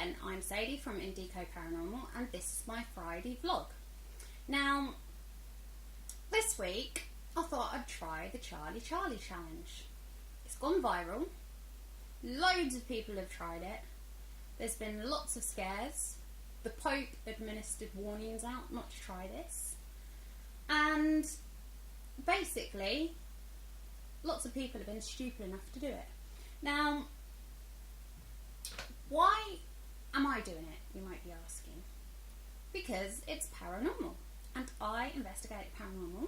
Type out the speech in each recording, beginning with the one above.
again, I'm Sadie from Indico Paranormal, and this is my Friday vlog. Now, this week I thought I'd try the Charlie challenge. It's gone viral. Loads of people have tried it. There's been lots of scares. The Pope administered warnings out not to try this. And basically, lots of people have been stupid enough to do it. Now, why am I doing it, you might be asking? Because it's paranormal, and I investigate paranormal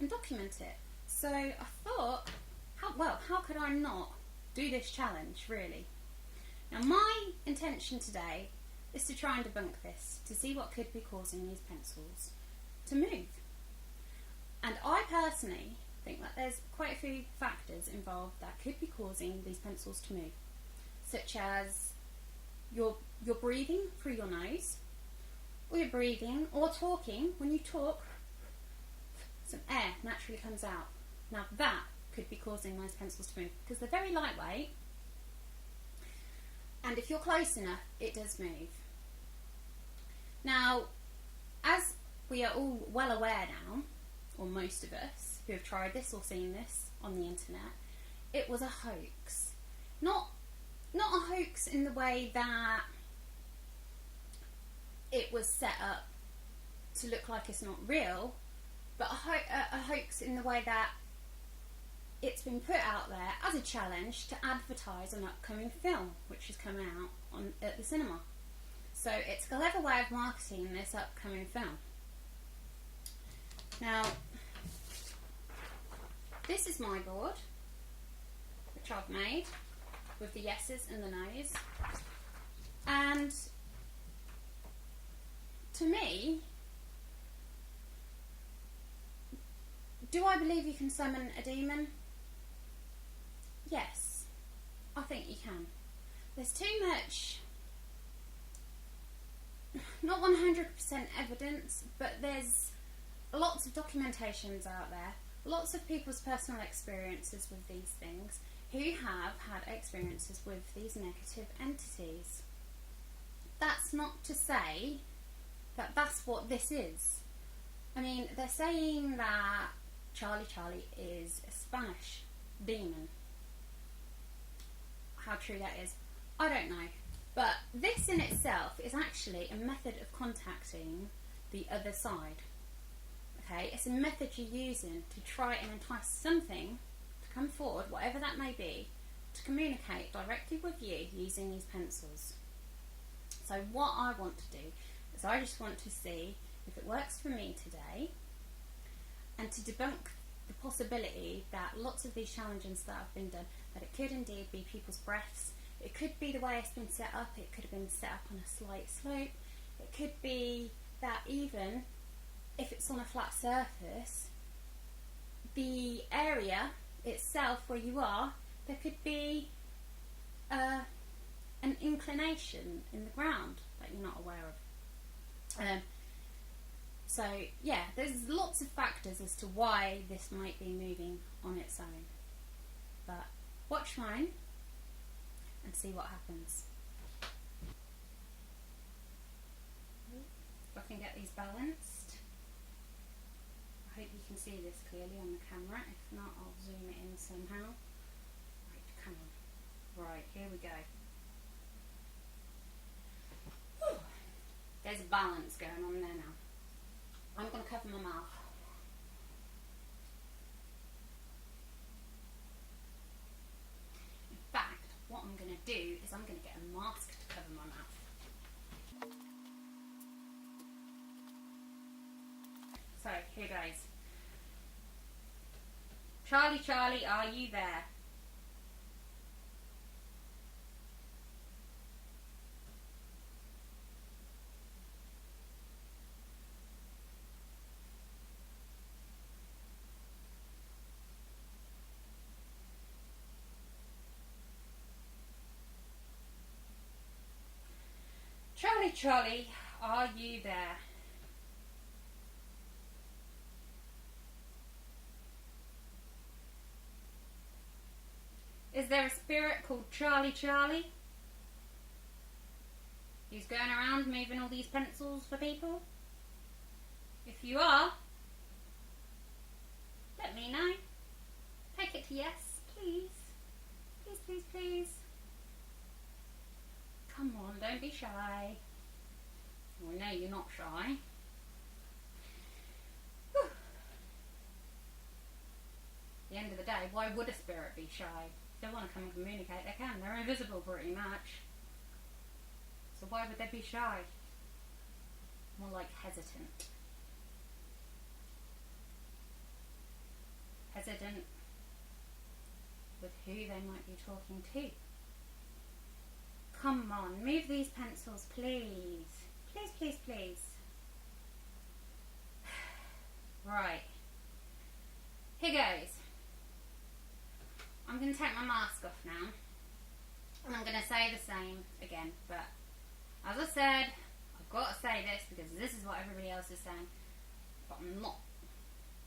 and document it. So I thought, how could I not do this challenge, really? Now, my intention today is to try and debunk this, to see what could be causing these pencils to move. And I personally think that there's quite a few factors involved that could be causing these pencils to move, such as you're breathing through your nose, or you're breathing or talking. When you talk, some air naturally comes out. Now that could be causing those pencils to move, because they're very lightweight, and if you're close enough, it does move. Now, as we are all well aware now, or most of us who have tried this or seen this on the internet, it was a hoax. Not a hoax in the way that it was set up to look like it's not real, but a hoax in the way that it's been put out there as a challenge to advertise an upcoming film which is coming out at the cinema. So it's a clever way of marketing this upcoming film. Now, this is my board, which I've made with the yeses and the no's. And to me, do I believe you can summon a demon? Yes, I think you can. There's too much, not 100% evidence, but there's lots of documentations out there, lots of people's personal experiences with these things, who have had experiences with these negative entities. That's not to say that that's what this is. I mean, they're saying that Charlie is a Spanish demon. How true that is, I don't know. But this in itself is actually a method of contacting the other side. Okay, it's a method you're using to try and entice something to come forward, whatever that may be, to communicate directly with you using these pencils. So what I want to do is I just want to see if it works for me today, and to debunk the possibility that lots of these challenges that have been done, that it could indeed be people's breaths, it could be the way it's been set up, it could have been set up on a slight slope, it could be that even if it's on a flat surface, the area itself where you are, there could be an inclination in the ground that you're not aware of. So yeah, there's lots of factors as to why this might be moving on its own. But watch mine and see what happens. If I can get these balanced. I hope you can see this clearly on the camera. If not, I'll zoom it in somehow. Right, come on. Right, here we go. Whew. There's a balance going on there now. I'm going to cover my mouth. In fact, what I'm going to do is I'm going to get a mask to cover my mouth. So, here goes. Charlie, are you there? Charlie, are you there? Is there a spirit called Charlie? Who's going around moving all these pencils for people? If you are, let me know. Take it to yes, please. Please, please, please. Come on, don't be shy. Well, no, you're not shy. Whew. At the end of the day, why would a spirit be shy? If they want to come and communicate, they can. They're invisible pretty much. So why would they be shy? More like hesitant. Hesitant with who they might be talking to. Come on, move these pencils, please. Please, please, please. Right. Here goes. I'm going to take my mask off now. And I'm going to say the same again. But as I said, I've got to say this because this is what everybody else is saying. But I'm not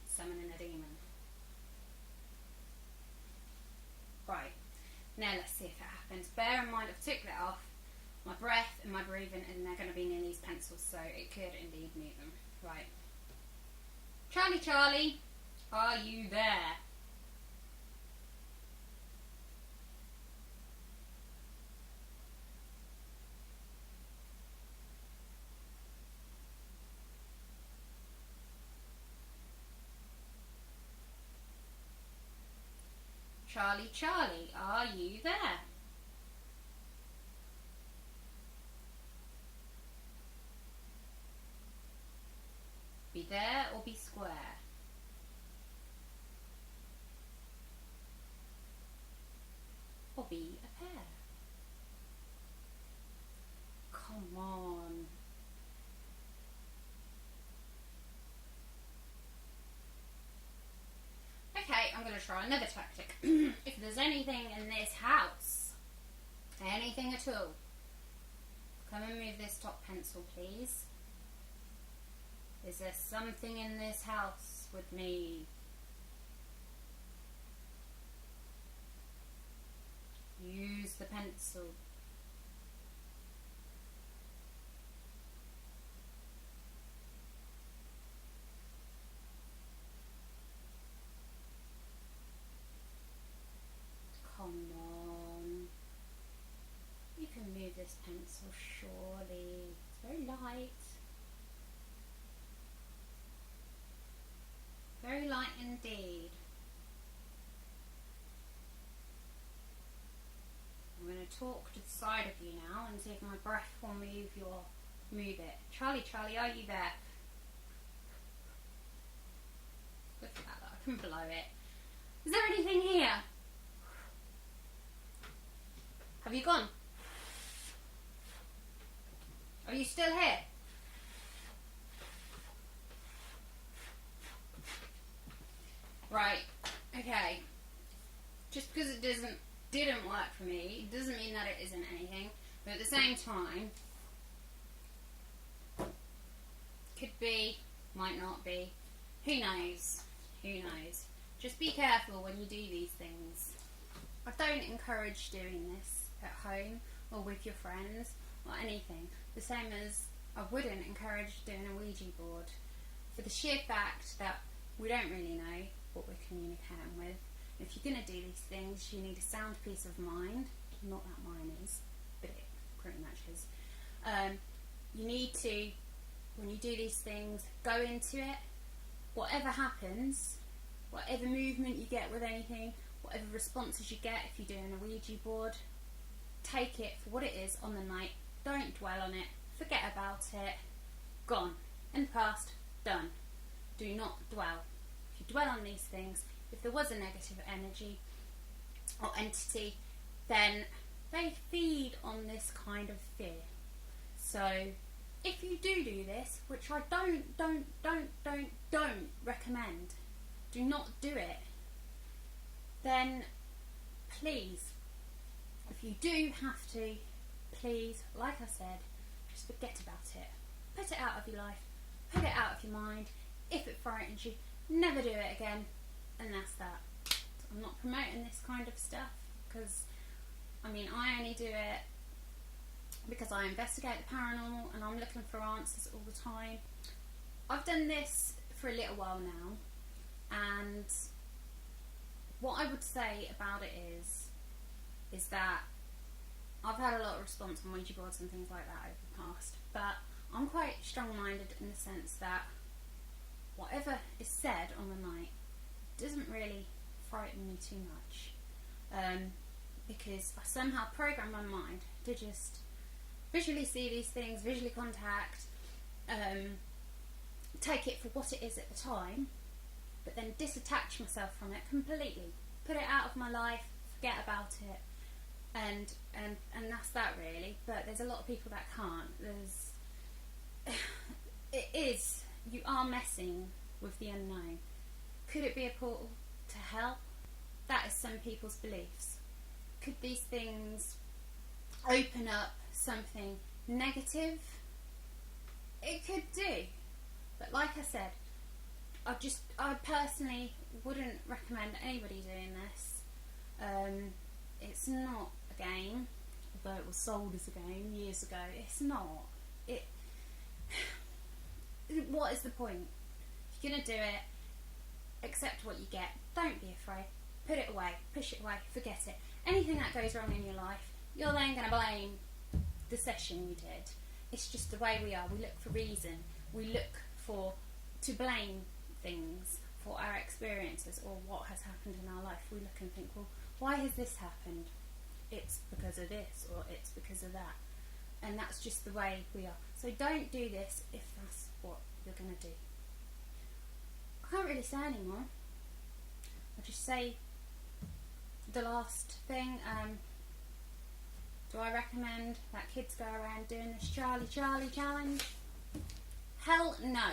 summoning a demon. Right. Now let's see if it happens. Bear in mind I've took that off. My breath and my breathing, and they're going to be near these pencils, so it could indeed move them. Right. Charlie, Charlie, are you there? Charlie, Charlie, are you there? Be there or be square? Or be a pair? Come on. Okay, I'm going to try another tactic. If there's anything in this house, anything at all, come and move this top pencil, please. Is there something in this house with me? Use the pencil. Come on. You can move this pencil, surely. It's very light. Very light indeed. I'm going to talk to the side of you now and see if my breath will move it. Charlie, Charlie, are you there? Look at that, I can blow it. Is there anything here? Have you gone? Are you still here? Right, okay. Just because it didn't work for me, it doesn't mean that it isn't anything. But at the same time, could be, might not be. Who knows? Who knows? Just be careful when you do these things. I don't encourage doing this at home or with your friends or anything. The same as I wouldn't encourage doing a Ouija board. For the sheer fact that we don't really know what we're communicating with. If you're going to do these things, you need a sound peace of mind. Not that mine is, but it pretty much is. You need to, when you do these things, go into it. Whatever happens, whatever movement you get with anything, whatever responses you get if you're doing a Ouija board, take it for what it is on the night. Don't dwell on it. Forget about it. Gone. In the past. Done. Do not dwell. If you dwell on these things, if there was a negative energy or entity, then they feed on this kind of fear. So if you do this, which I don't recommend, do not do it, then please, if you do have to, please, like I said, just forget about it. Put it out of your life. Put it out of your mind. If it frightens you, never do it again. And that's that. I'm not promoting this kind of stuff because, I mean, I only do it because I investigate the paranormal and I'm looking for answers all the time. I've done this for a little while now, and what I would say about it is that I've had a lot of response on Ouija boards and things like that over the past, but I'm quite strong-minded in the sense that whatever is said on the night doesn't really frighten me too much, because I somehow program my mind to just visually see these things, visually contact, take it for what it is at the time, but then disattach myself from it completely, put it out of my life, forget about it, and that's that really. But there's a lot of people that can't. You are messing with the unknown. Could it be a portal to hell? That is some people's beliefs. Could these things open up something negative? It could do. But like I said, I personally wouldn't recommend anybody doing this. It's not a game, although it was sold as a game years ago. It's not. What is the point? If you're going to do it, accept what you get. Don't be afraid. Put it away. Push it away. Forget it. Anything that goes wrong in your life, you're then going to blame the session you did. It's just the way we are. We look for reason. We look to blame things for our experiences or what has happened in our life. We look and think, well, why has this happened? It's because of this, or it's because of that. And that's just the way we are. So don't do this if that's what you're going to do. I can't really say anymore. I'll just say the last thing. Do I recommend that kids go around doing this Charlie challenge? Hell no.